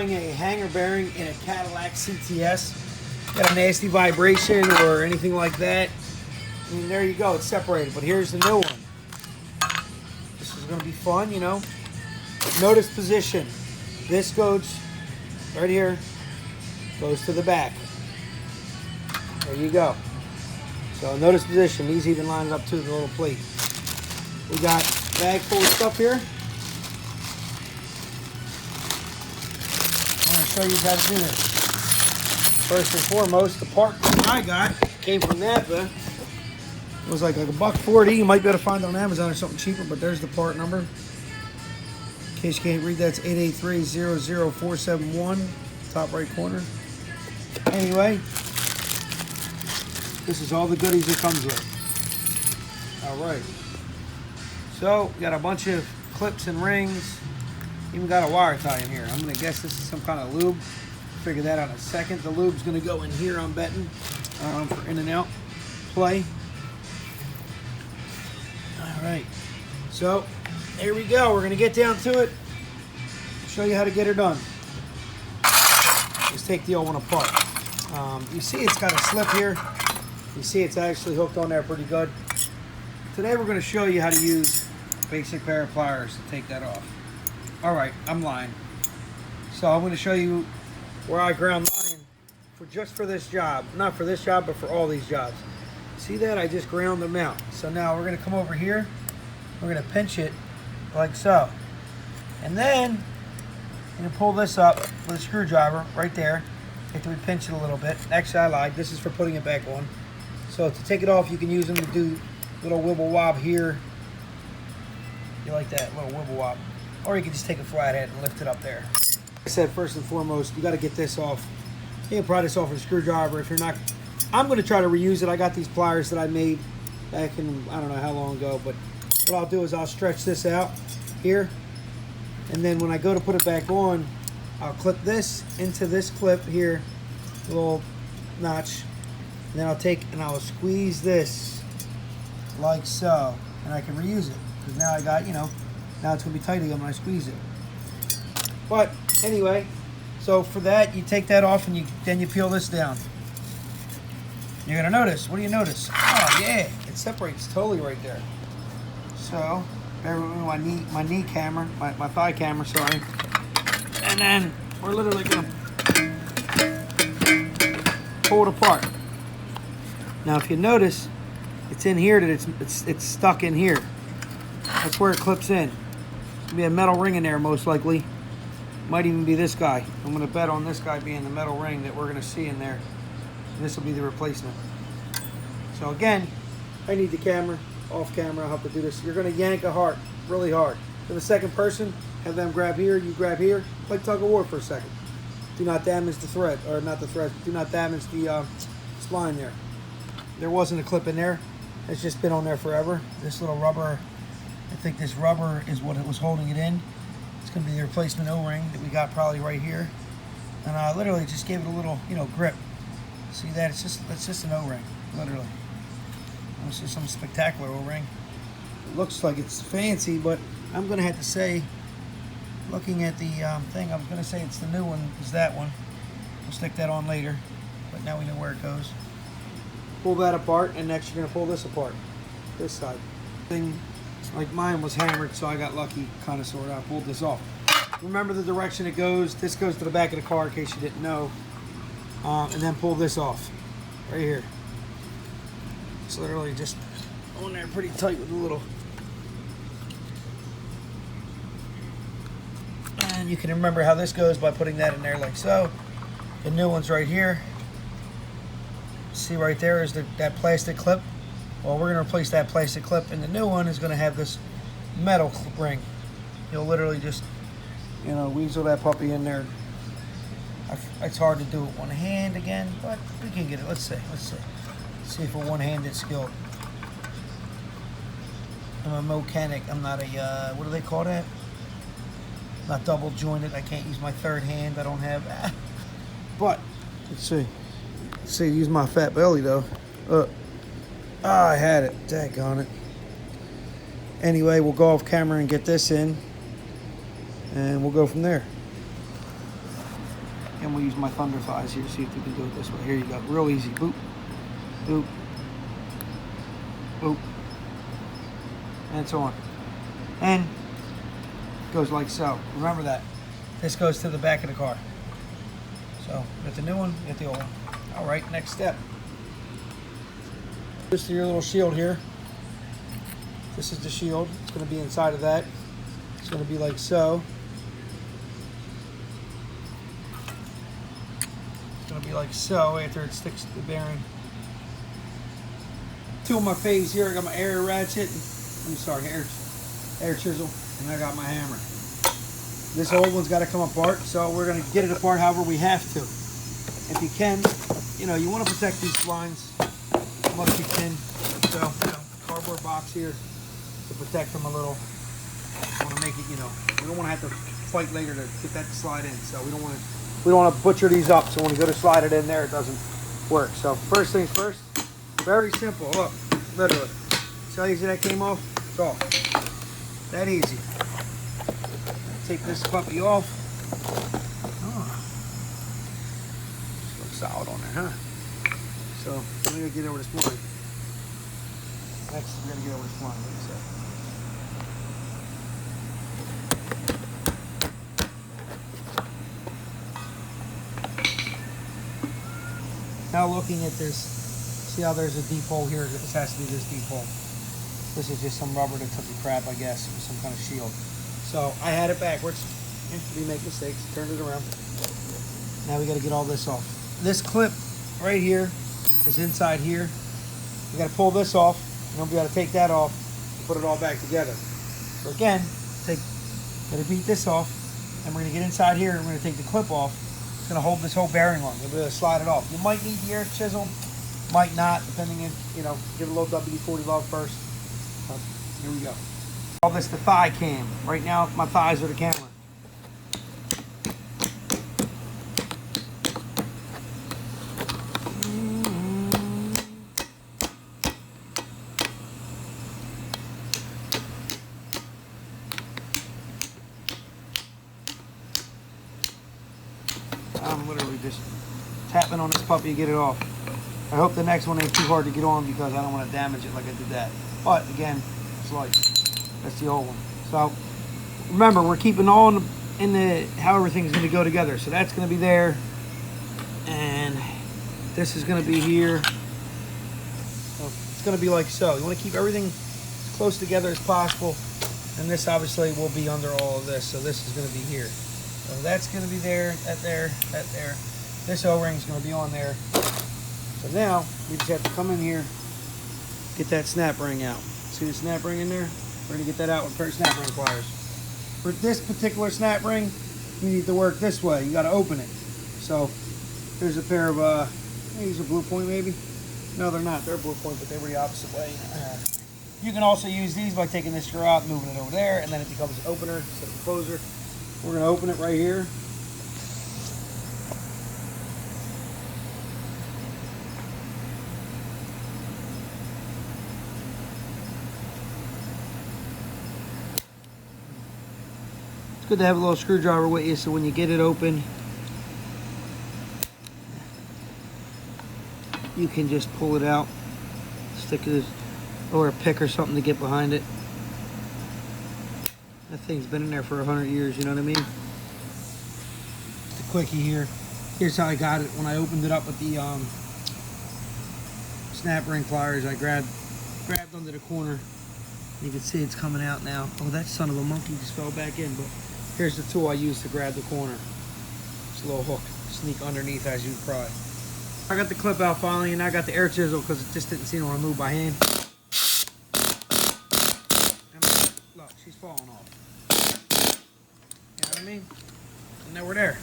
A hanger bearing in a Cadillac CTS. Got a nasty vibration or anything like that. I mean, there you go, it's separated. But here's the new one. This is going to be fun, you know. Notice position. This goes right here, goes to the back. There you go. So notice position. These even line up to the little plate. We got a bag full of stuff here. Show you how to do this. First and foremost, the part I got came from Napa. It was like $1.40. You might be able to find it on Amazon or something cheaper, but there's the part number. In case you can't read that, it's 883-00471, top right corner. Anyway, this is all the goodies it comes with. All right. So, we got a bunch of clips and rings. Even got a wire tie in here. I'm going to guess this is some kind of lube. Figure that out in a second. The lube's going to go in here, I'm betting, for in and out play. All right. So, there we go. We're going to get down to it. Show you how to get her done. Let's take the old one apart. You see it's got a slip here. You see it's actually hooked on there pretty good. Today we're going to show you how to use a basic pair of pliers to take that off. Alright, I'm lying. So I'm going to show you where I ground mine just for this job. Not for this job, but for all these jobs. See that? I just ground them out. So now we're going to come over here. We're going to pinch it like so. And then I'm going to pull this up with a screwdriver right there. After we pinch it a little bit. Actually, I lied. This is for putting it back on. So to take it off, you can use them to do little wibble wob here. You like that? Little wibble wob. Or you can just take a flathead and lift it up there. Like I said, first and foremost, you got to get this off. You can pry this off with a screwdriver if you're not. I'm going to try to reuse it. I got these pliers that I made back in, I don't know how long ago, but what I'll do is I'll stretch this out here. And then when I go to put it back on, I'll clip this into this clip here, little notch. And then I'll take and I'll squeeze this like so. And I can reuse it. Because now I got, you know, now it's going to be tight again when I squeeze it. But anyway, so for that, you take that off and then you peel this down. You're going to notice. What do you notice? Oh, yeah. It separates totally right there. So, bear with me, my knee camera, my thigh camera, sorry. And then we're literally going to pull it apart. Now, if you notice, it's in here that it's stuck in here. That's where it clips in. There'll be a metal ring in there most likely. Might even be this guy. I'm going to bet on this guy being the metal ring that we're going to see in there. And this will be the replacement. So again, I need the camera. Off camera, I'll have to do this. You're going to yank a heart really hard. For the second person, have them grab here, you grab here. Like tug of war for a second. Do not damage the thread, or not the thread. Do not damage the spline there. There wasn't a clip in there. It's just been on there forever. This little rubber, I think this rubber is what it was holding it in. It's going to be the replacement O-ring that we got probably right here. And I literally just gave it a little, you know, grip. See that? It's just an O-ring, literally. This is some spectacular O-ring. It looks like it's fancy, but I'm going to have to say, looking at the thing, I'm going to say it's the new one, is that one. We'll stick that on later, but now we know where it goes. Pull that apart, and next you're going to pull this apart, this side. Thing like mine was hammered, so I got lucky, kind of, sort of. I pulled this off. Remember the direction it goes. This goes to the back of the car, in case you didn't know. And then pull this off, right here. It's literally just on there pretty tight with a little. And you can remember how this goes by putting that in there like so. The new one's right here. See right there is that plastic clip. Well, we're going to replace that plastic clip, and the new one is going to have this metal ring. You'll literally just, you know, weasel that puppy in there. It's hard to do with one hand again, but we can get it. Let's see. See if we're one-handed skilled. I'm a mechanic. I'm not a, what do they call that? Not double jointed. I can't use my third hand. I don't have, but let's see. Let's see, use my fat belly though. I had it. Daggone it. Anyway, we'll go off camera and get this in, and we'll go from there. And we'll use my thunder thighs here to see if we can do it this way. Here you go. Real easy. Boop. Boop. Boop. And so on. And it goes like so. Remember that. This goes to the back of the car. So, get the new one, get the old one. All right, next step. Just your little shield here. This is the shield. It's going to be inside of that. It's going to be like so. It's going to be like so after it sticks to the bearing. Two of my faves here. I got my air ratchet. I'm sorry, air chisel, and I got my hammer. This old one's got to come apart, so we're going to get it apart however we have to. If you can, you know, you want to protect these lines as much as you can. So, you know, cardboard box here to protect them a little. I want to make it, you know, we don't want to have to fight later to get that to slide in. So we don't want to butcher these up. So when we go to slide it in there, it doesn't work. So first things first, very simple. Look, literally. See how easy that came off? It's off. That easy. Take this puppy off. Oh. Looks solid on there, huh? So we're gonna get over this line. Next, we're gonna get over this line. Like I said. Now looking at this, see how there's a deep hole here? This has to be this deep hole. This is just some rubber that took a crap, I guess, with some kind of shield. So I had it backwards. We make mistakes. Turned it around. Now we got to get all this off. This clip right here is inside here. We got to pull this off, and then we got to take that off and put it all back together. So again, got to beat this off, and we're gonna get inside here, and we're gonna take the clip off. It's gonna hold this whole bearing on. You'll be able to slide it off. You might need the air chisel, might not, depending on, you know, give it a little WD-40 love first. So, here we go. Call this the thigh cam. Right now, my thighs are the camera. I'm literally just tapping on this puppy to get it off. I hope the next one ain't too hard to get on because I don't want to damage it like I did that. But again, it's light. That's the old one. So remember, we're keeping all in the how everything's going to go together. So that's going to be there, and this is going to be here. So it's going to be like so. You want to keep everything as close together as possible, and this obviously will be under all of this. So this is going to be here. So that's going to be there, that there, that there. This O-ring is going to be on there. So now we just have to come in here, get that snap ring out. See the snap ring in there? We're going to get that out with pair of snap ring pliers. For this particular snap ring, you need to work this way. You got to open it. So there's a pair of, these are Blue Point maybe? No, they're not. They're Blue Point, but they were the opposite way. You can also use these by taking this screw out, moving it over there, and then it becomes an opener instead of a closer. We're going to open it right here. It's good to have a little screwdriver with you so when you get it open, you can just pull it out, stick it or a pick or something to get behind it. That thing's been in there for 100 years, you know what I mean? The quickie here. Here's how I got it. When I opened it up with the snap ring pliers, I grabbed under the corner. You can see it's coming out now. Oh, that son of a monkey just fell back in, but here's the tool I use to grab the corner. It's a little hook. Sneak underneath as you pry. I got the clip out finally, and I got the air chisel because it just didn't seem to remove by hand. Look, she's falling off. You know what I mean? And now we're there.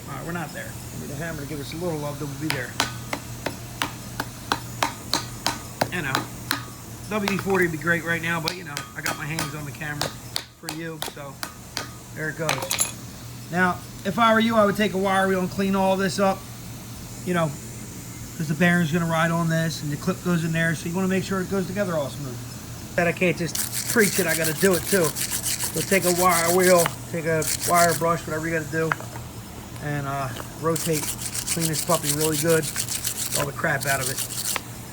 All right, we're not there. We need a hammer to give us a little love, then we'll be there. You know, WD-40 would be great right now, but you know, I got my hands on the camera for you, so there it goes. Now, if I were you, I would take a wire wheel and clean all this up, you know, because the bearing's gonna ride on this and the clip goes in there, so you wanna make sure it goes together all smooth. That I can't just preach it, I gotta do it too. So take a wire wheel, take a wire brush, whatever you gotta do, and rotate, clean this puppy really good, get all the crap out of it.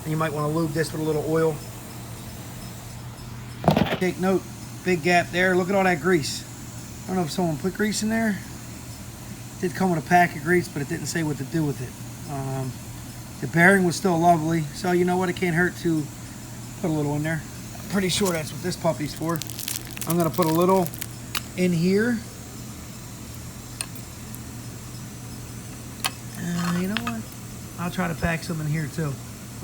And you might want to lube this with a little oil. Take note, big gap there. Look at all that grease. I don't know if someone put grease in there. It did come with a pack of grease, but it didn't say what to do with it. The bearing was still lovely, so you know what? It can't hurt to put a little in there. I'm pretty sure that's what this puppy's for. I'm gonna put a little in here. You know what? I'll try to pack some in here too,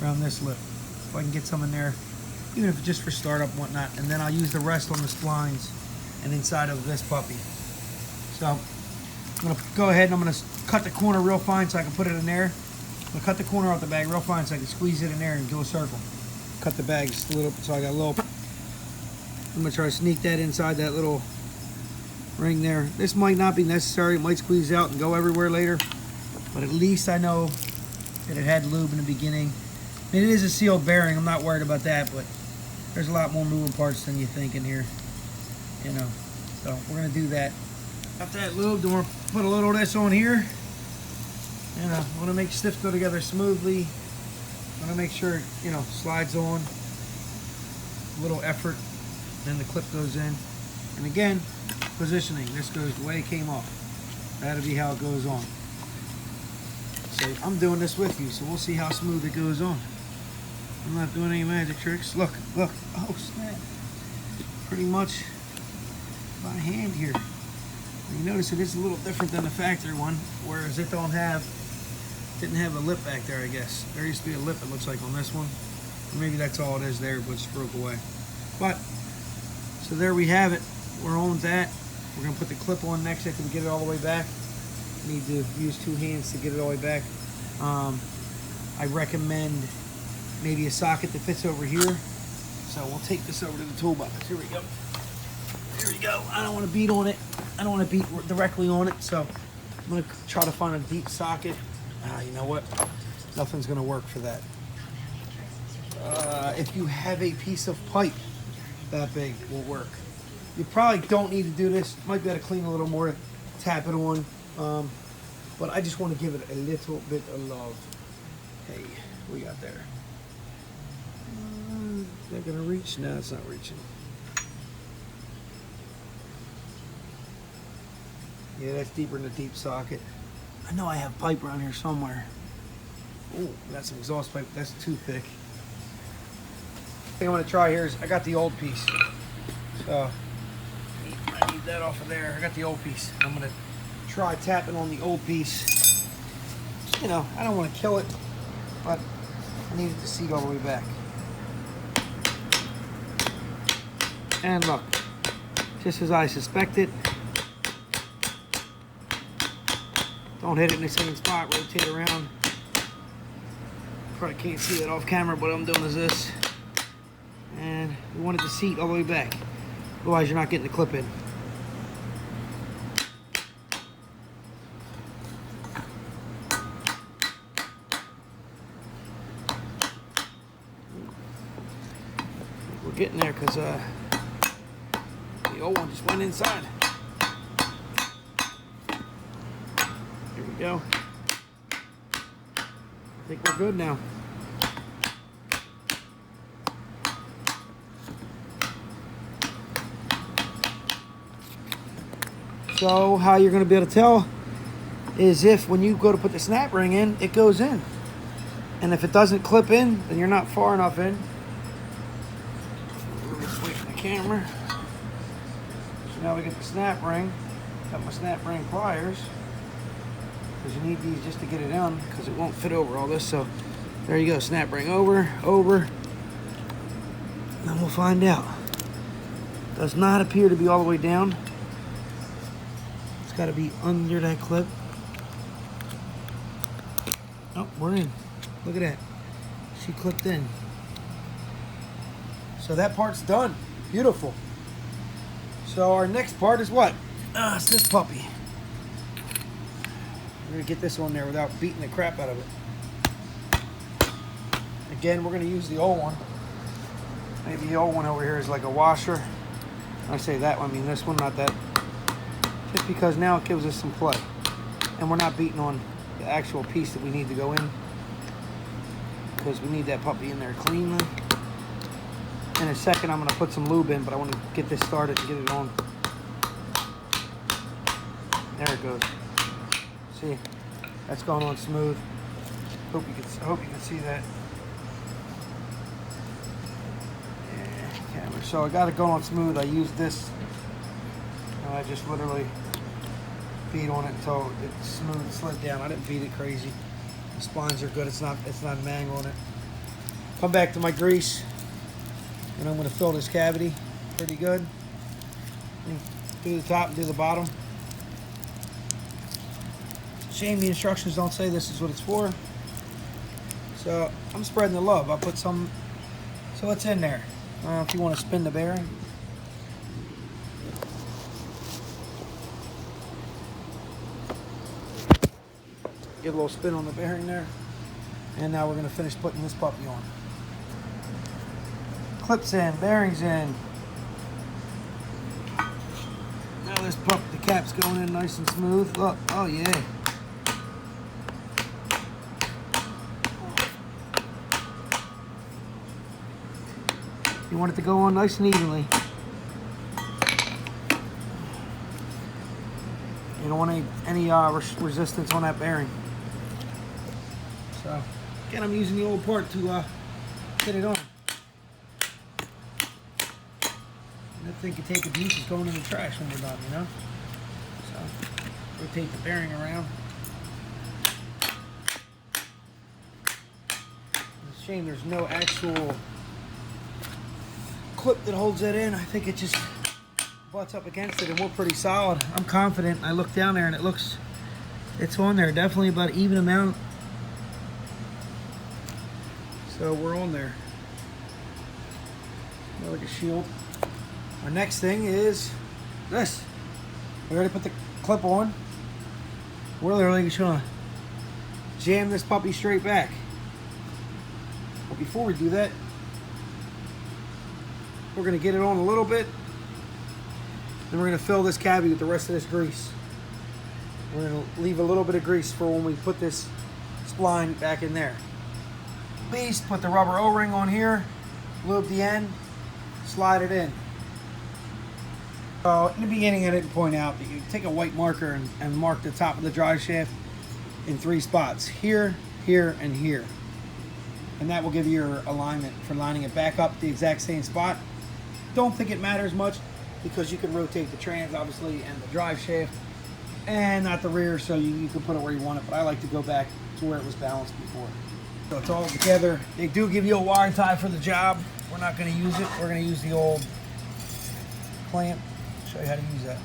around this lip. If I can get some in there, even if it's just for startup and whatnot. And then I'll use the rest on the splines and inside of this puppy. So I'm gonna go ahead and I'm gonna cut the corner real fine so I can put it in there. I'm gonna cut the corner off the bag real fine so I can squeeze it in there and do a circle. Cut the bag just a little, so I got a little. I'm gonna try to sneak that inside that little ring there. This might not be necessary. It might squeeze out and go everywhere later, but at least I know that it had lube in the beginning. I mean, it is a sealed bearing. I'm not worried about that, but there's a lot more moving parts than you think in here, you know. So we're gonna do that. Got that lube, then we're gonna put a little of this on here. And I want to make stiff go together smoothly. I want to make sure it, you know, slides on. A little effort, then the clip goes in. And again, positioning. This goes the way it came off. That'll be how it goes on. So I'm doing this with you, so we'll see how smooth it goes on. I'm not doing any magic tricks. Look, look. Oh snap! Pretty much by hand here. You notice it is a little different than the factory one, whereas it didn't have a lip back there, I guess. There used to be a lip, it looks like, on this one. Or maybe that's all it is there, but it's broke away. But, so there we have it. We're on that. We're gonna put the clip on next after we get it all the way back. Need to use 2 hands to get it all the way back. I recommend maybe a socket that fits over here. So we'll take this over to the toolbox. Here we go. Here we go. I don't want to beat on it. I don't want to beat directly on it, so I'm going to try to find a deep socket. You know what? Nothing's going to work for that. If you have a piece of pipe that big, will work. You probably don't need to do this. Might be able to clean a little more, tap it on. But I just want to give it a little bit of love. Hey, what we got there? Is that going to reach? No, it's not reaching. Yeah, that's deeper in the deep socket. I know I have pipe around here somewhere. Oh, got some exhaust pipe. That's too thick. Thing I'm gonna try here is I got the old piece. So I need that off of there. I got the old piece. I'm gonna try tapping on the old piece. You know, I don't want to kill it, but I need it to seat all the way back. And look, just as I suspected. Don't hit it in the same spot, rotate around. Probably can't see that off camera, but what I'm doing is this. And we want it to seat all the way back. Otherwise, you're not getting the clip in. We're getting there because the old one just went inside. Here we go. I think we're good now. So how you're going to be able to tell is if when you go to put the snap ring in, it goes in. And if it doesn't clip in, then you're not far enough in. Let me switch the camera. So now we get the snap ring. Got my snap ring pliers. Because you need these just to get it down because it won't fit over all this. So there you go, snap ring over. Then we'll find out. Does not appear to be all the way down. It's got to be under that clip. Oh, we're in. Look at that. She clipped in. So that part's done. Beautiful. So our next part is what? It's this puppy. We're going to get this on there without beating the crap out of it. Again, we're going to use the old one. Maybe the old one over here is like a washer. When I say that one, I mean this one, not that. Just because now it gives us some play. And we're not beating on the actual piece that we need to go in, because we need that puppy in there cleanly. In a second, I'm going to put some lube in, but I want to get this started and get it on. There it goes. See, that's going on smooth. Hope you can see that. Yeah, camera. So I got it going on smooth. I used this, and I just literally beat on it until it's smooth, slid down. I didn't beat it crazy. The splines are good. It's not mangling it. Come back to my grease, and I'm going to fill this cavity pretty good. Do the top and do the bottom. Shame the instructions don't say this is what it's for. So I'm spreading the love. I'll put some, so it's in there. If you want to spin the bearing. Give a little spin on the bearing there. And now we're going to finish putting this puppy on. Clips in, bearings in. Now this pup, the cap's going in nice and smooth. Look, oh yeah. You want it to go on nice and evenly. You don't want any resistance on that bearing. So, again, I'm using the old part to get it on. That thing can take abuse. It's going in the trash when we're done, you know? So, rotate the bearing around. It's a shame there's no actual clip that holds it in. I think it just butts up against it, and we're pretty solid. I'm confident. I look down there and it's on there. Definitely about even amount. So we're on there. Like a shield. Our next thing is this. We already put the clip on. We're literally just gonna jam this puppy straight back. But before we do that, we're going to get it on a little bit. Then we're going to fill this cavity with the rest of this grease. We're going to leave a little bit of grease for when we put this spline back in there. Beast, put the rubber O-ring on here, lube the end, slide it in. So in the beginning I didn't point out that you take a white marker and mark the top of the drive shaft in 3 spots. Here, here, and here. And that will give you your alignment for lining it back up the exact same spot. Don't think it matters much because you can rotate the trans obviously and the drive shaft and not the rear, so you can put it where you want it, but I like to go back to where it was balanced before. So it's all together. They do give you a wire tie for the job. We're not going to use it. We're going to use the old clamp. Show you how to use that.